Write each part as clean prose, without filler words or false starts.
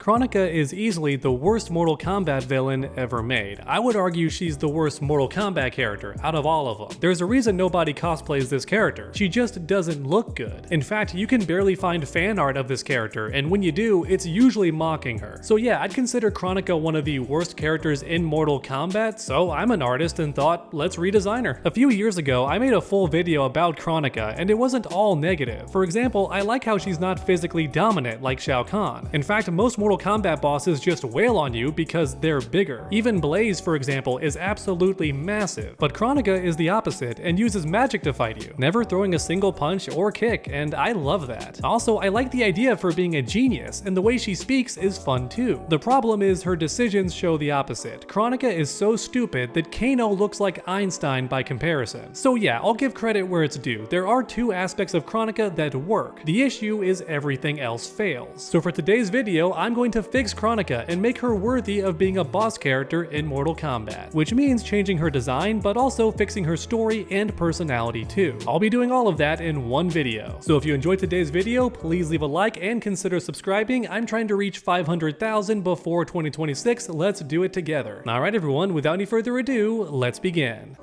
Kronika is easily the worst Mortal Kombat villain ever made. I would argue she's the worst Mortal Kombat character out of all of them. There's a reason nobody cosplays this character. She just doesn't look good. In fact, you can barely find fan art of this character, and when you do, it's usually mocking her. So yeah, I'd consider Kronika one of the worst characters in Mortal Kombat, so I'm an artist and thought, let's redesign her. A few years ago, I made a full video about Kronika, and it wasn't all negative. For example, I like how she's not physically dominant like Shao Kahn. In fact, most Mortal Kombat bosses just wail on you because they're bigger. Even Blaze, for example, is absolutely massive, but Kronika is the opposite and uses magic to fight you, never throwing a single punch or kick, and I love that. Also, I like the idea of her being a genius, and the way she speaks is fun too. The problem is her decisions show the opposite. Kronika is so stupid that Kano looks like Einstein by comparison. So yeah, I'll give credit where it's due. There are two aspects of Kronika that work. The issue is everything else fails. So for today's video, I'm going to fix Kronika and make her worthy of being a boss character in Mortal Kombat, which means changing her design, but also fixing her story and personality too. I'll be doing all of that in one video. So if you enjoyed today's video, please leave a like and consider subscribing. I'm trying to reach 500,000 before 2026. Let's do it together. Alright everyone, without any further ado, let's begin.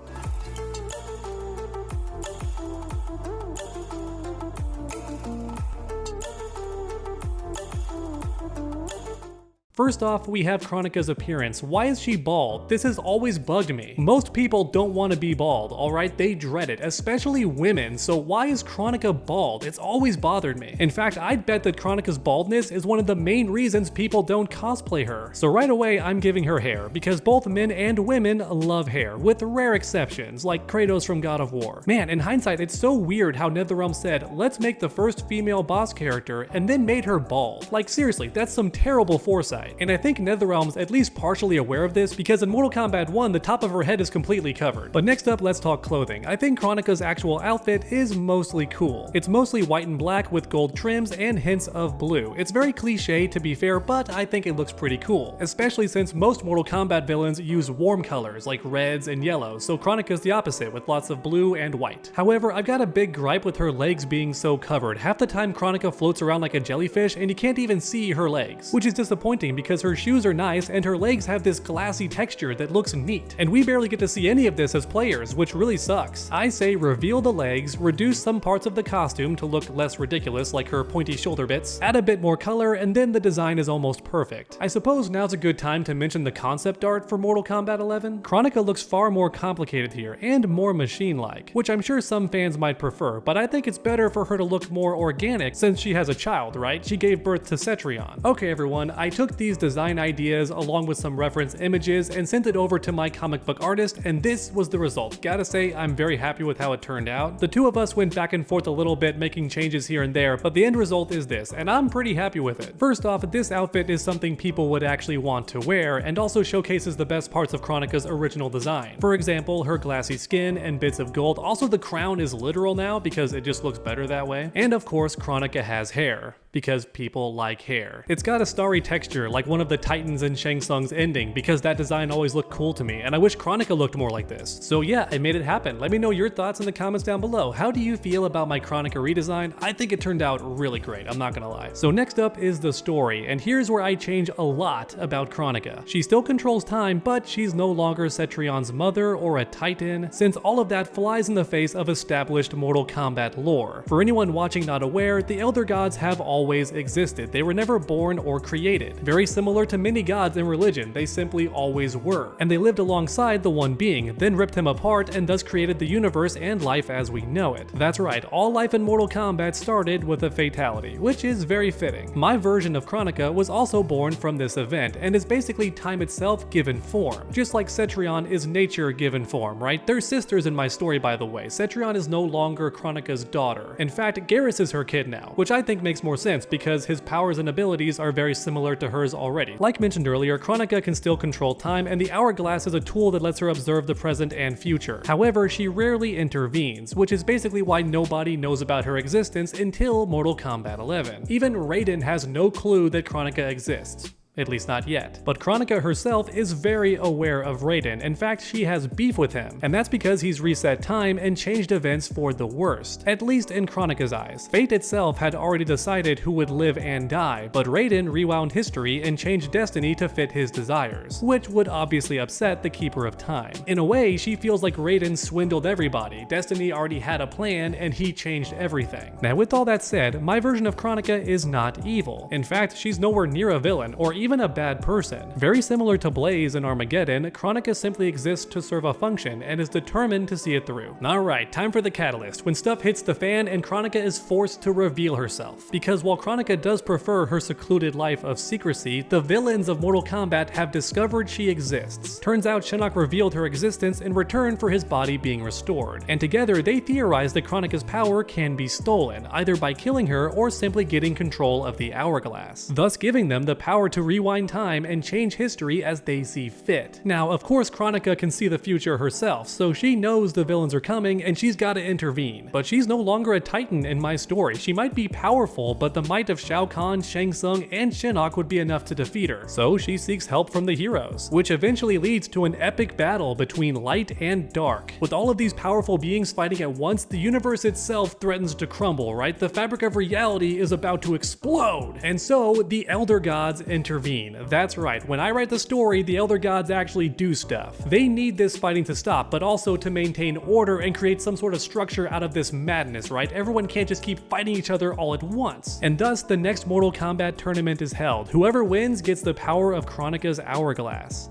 First off, we have Kronika's appearance. Why is she bald? This has always bugged me. Most people don't want to be bald, alright? They dread it, especially women, so why is Kronika bald? It's always bothered me. In fact, I'd bet that Kronika's baldness is one of the main reasons people don't cosplay her. So right away, I'm giving her hair, because both men and women love hair, with rare exceptions, like Kratos from God of War. Man, in hindsight, it's so weird how NetherRealm said, let's make the first female boss character, and then made her bald. Like seriously, that's some terrible foresight. And I think NetherRealm's at least partially aware of this because in Mortal Kombat 1, the top of her head is completely covered. But next up, let's talk clothing. I think Kronika's actual outfit is mostly cool. It's mostly white and black with gold trims and hints of blue. It's very cliche to be fair, but I think it looks pretty cool, especially since most Mortal Kombat villains use warm colors like reds and yellows, so Kronika's the opposite with lots of blue and white. However, I've got a big gripe with her legs being so covered. Half the time Kronika floats around like a jellyfish and you can't even see her legs, which is disappointing because her shoes are nice and her legs have this glassy texture that looks neat, and we barely get to see any of this as players, which really sucks. I say reveal the legs, reduce some parts of the costume to look less ridiculous like her pointy shoulder bits, add a bit more color, and then the design is almost perfect. I suppose now's a good time to mention the concept art for Mortal Kombat 11. Kronika looks far more complicated here and more machine-like, which I'm sure some fans might prefer, but I think it's better for her to look more organic since she has a child, right? She gave birth to Cetrion. Okay everyone, I took these design ideas along with some reference images and sent it over to my comic book artist, and this was the result. Gotta say, I'm very happy with how it turned out. The two of us went back and forth a little bit making changes here and there, but the end result is this, and I'm pretty happy with it. First off, this outfit is something people would actually want to wear and also showcases the best parts of Kronika's original design. For example, her glassy skin and bits of gold. Also, the crown is literal now because it just looks better that way. And of course, Kronika has hair, because people like hair. It's got a starry texture like one of the Titans in Shang Tsung's ending because that design always looked cool to me, and I wish Kronika looked more like this. So yeah, I made it happen. Let me know your thoughts in the comments down below. How do you feel about my Kronika redesign? I think it turned out really great, I'm not gonna lie. So next up is the story, and here's where I change a lot about Kronika. She still controls time, but she's no longer Cetrion's mother or a Titan, since all of that flies in the face of established Mortal Kombat lore. For anyone watching not aware, the Elder Gods have always existed. They were never born or created. Very similar to many gods in religion, they simply always were. And they lived alongside the one being, then ripped him apart and thus created the universe and life as we know it. That's right, all life in Mortal Kombat started with a fatality, which is very fitting. My version of Kronika was also born from this event and is basically time itself given form. Just like Cetrion is nature given form, right? They're sisters in my story, by the way. Cetrion is no longer Kronika's daughter. In fact, Garrus is her kid now, which I think makes more sense because his powers and abilities are very similar to hers already. Like mentioned earlier, Kronika can still control time, and the Hourglass is a tool that lets her observe the present and future. However, she rarely intervenes, which is basically why nobody knows about her existence until Mortal Kombat 11. Even Raiden has no clue that Kronika exists. at least not yet. But Kronika herself is very aware of Raiden. In fact, she has beef with him, and that's because he's reset time and changed events for the worst, at least in Kronika's eyes. Fate itself had already decided who would live and die, but Raiden rewound history and changed destiny to fit his desires, which would obviously upset the Keeper of Time. In a way, she feels like Raiden swindled everybody. Destiny already had a plan and he changed everything. Now with all that said, my version of Kronika is not evil. In fact, she's nowhere near a villain or even a bad person. Very similar to Blaze in Armageddon, Kronika simply exists to serve a function and is determined to see it through. Alright, time for the catalyst, when stuff hits the fan and Kronika is forced to reveal herself. Because while Kronika does prefer her secluded life of secrecy, the villains of Mortal Kombat have discovered she exists. Turns out Shinnok revealed her existence in return for his body being restored, and together they theorize that Kronika's power can be stolen, either by killing her or simply getting control of the hourglass, thus giving them the power to rewind time and change history as they see fit. Now, of course, Kronika can see the future herself, so she knows the villains are coming and she's gotta intervene. But she's no longer a titan in my story. She might be powerful, but the might of Shao Kahn, Shang Tsung, and Shinnok would be enough to defeat her, so she seeks help from the heroes, which eventually leads to an epic battle between light and dark. With all of these powerful beings fighting at once, the universe itself threatens to crumble, right? The fabric of reality is about to explode, and so the Elder Gods intervene. That's right, when I write the story, the Elder Gods actually do stuff. They need this fighting to stop, but also to maintain order and create some sort of structure out of this madness, right? Everyone can't just keep fighting each other all at once. And thus, the next Mortal Kombat tournament is held. Whoever wins gets the power of Kronika's hourglass.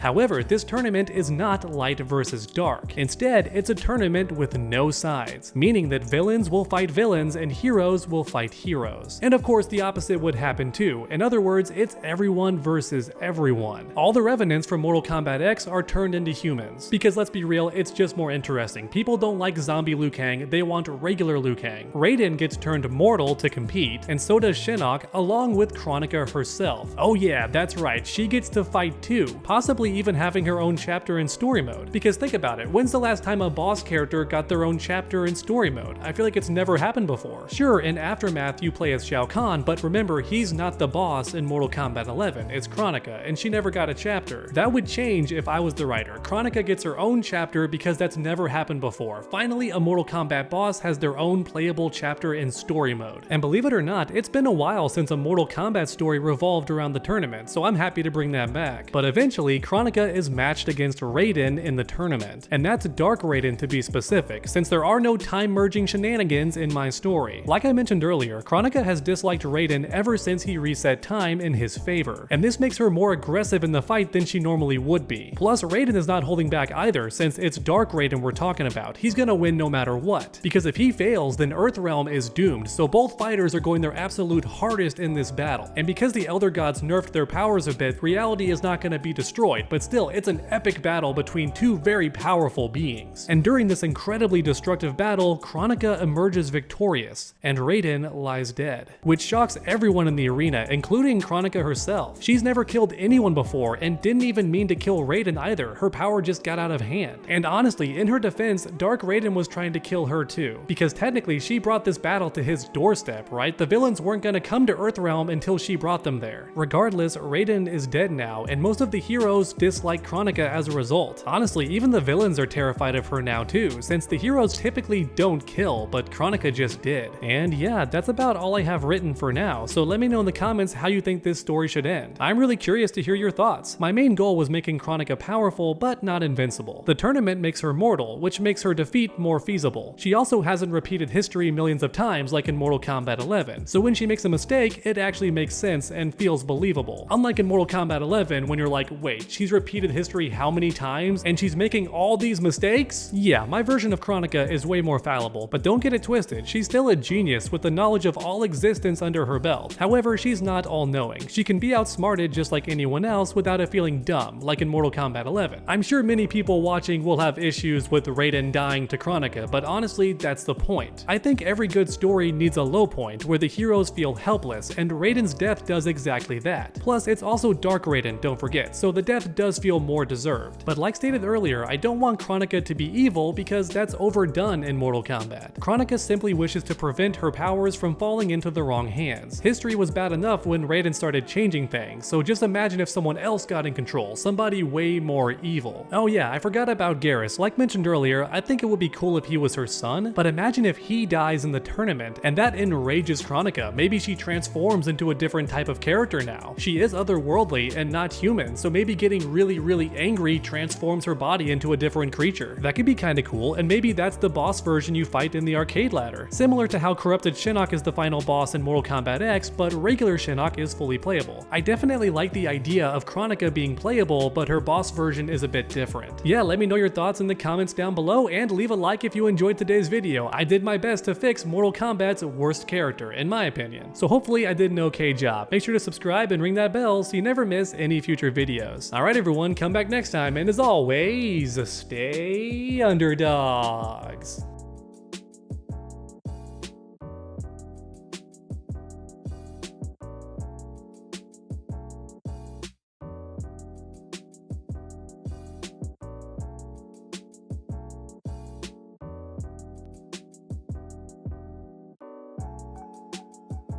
However, this tournament is not light versus dark. Instead, it's a tournament with no sides, meaning that villains will fight villains and heroes will fight heroes. And of course, the opposite would happen too. In other words, it's everyone versus everyone. All the revenants from Mortal Kombat X are turned into humans. Because let's be real, it's just more interesting. People don't like zombie Liu Kang, they want regular Liu Kang. Raiden gets turned mortal to compete, and so does Shinnok, along with Kronika herself. Oh yeah, that's right, she gets to fight too, possibly even having her own chapter in story mode. Because think about it, when's the last time a boss character got their own chapter in story mode? I feel like it's never happened before. Sure, in Aftermath you play as Shao Kahn, but remember, he's not the boss in Mortal Kombat 11, it's Kronika, and she never got a chapter. That would change if I was the writer. Kronika gets her own chapter because that's never happened before. Finally, a Mortal Kombat boss has their own playable chapter in story mode. And believe it or not, it's been a while since a Mortal Kombat story revolved around the tournament, so I'm happy to bring that back. But eventually, Kronika is matched against Raiden in the tournament, and that's Dark Raiden to be specific, since there are no time-merging shenanigans in my story. Like I mentioned earlier, Kronika has disliked Raiden ever since he reset time in his favor, and this makes her more aggressive in the fight than she normally would be. Plus, Raiden is not holding back either, since it's Dark Raiden we're talking about. He's gonna win no matter what, because if he fails, then Earthrealm is doomed, so both fighters are going their absolute hardest in this battle. And because the Elder Gods nerfed their powers a bit, reality is not gonna be destroyed, but still, it's an epic battle between two very powerful beings. And during this incredibly destructive battle, Kronika emerges victorious, and Raiden lies dead, which shocks everyone in the arena, including Kronika herself. She's never killed anyone before, and didn't even mean to kill Raiden either. Her power just got out of hand. And honestly, in her defense, Dark Raiden was trying to kill her too, because technically she brought this battle to his doorstep, right? The villains weren't gonna come to Earthrealm until she brought them there. Regardless, Raiden is dead now, and most of the heroes dislike Kronika as a result. Honestly, even the villains are terrified of her now too, since the heroes typically don't kill, but Kronika just did. And yeah, that's about all I have written for now, so let me know in the comments how you think this story should end. I'm really curious to hear your thoughts. My main goal was making Kronika powerful, but not invincible. The tournament makes her mortal, which makes her defeat more feasible. She also hasn't repeated history millions of times like in Mortal Kombat 11, so when she makes a mistake, it actually makes sense and feels believable. Unlike in Mortal Kombat 11, when you're like, wait, she's repeated history how many times and she's making all these mistakes? Yeah, my version of Kronika is way more fallible, but don't get it twisted, she's still a genius with the knowledge of all existence under her belt. However, she's not all-knowing. She can be outsmarted just like anyone else without it feeling dumb, like in Mortal Kombat 11. I'm sure many people watching will have issues with Raiden dying to Kronika, but honestly, that's the point. I think every good story needs a low point where the heroes feel helpless, and Raiden's death does exactly that. Plus, it's also Dark Raiden, don't forget, so the death death does feel more deserved. But like stated earlier, I don't want Kronika to be evil because that's overdone in Mortal Kombat. Kronika simply wishes to prevent her powers from falling into the wrong hands. History was bad enough when Raiden started changing things, so just imagine if someone else got in control, somebody way more evil. Oh yeah, I forgot about Garrus. Like mentioned earlier, I think it would be cool if he was her son, but imagine if he dies in the tournament, and that enrages Kronika. Maybe she transforms into a different type of character now. She is otherworldly and not human, so maybe getting really angry transforms her body into a different creature. That could be kinda cool, and maybe that's the boss version you fight in the arcade ladder. Similar to how Corrupted Shinnok is the final boss in Mortal Kombat X, but regular Shinnok is fully playable. I definitely like the idea of Kronika being playable, but her boss version is a bit different. Yeah, let me know your thoughts in the comments down below, and leave a like if you enjoyed today's video. I did my best to fix Mortal Kombat's worst character, in my opinion. So hopefully I did an okay job. Make sure to subscribe and ring that bell so you never miss any future videos. Alright everyone, come back next time, and as always, stay underdogs.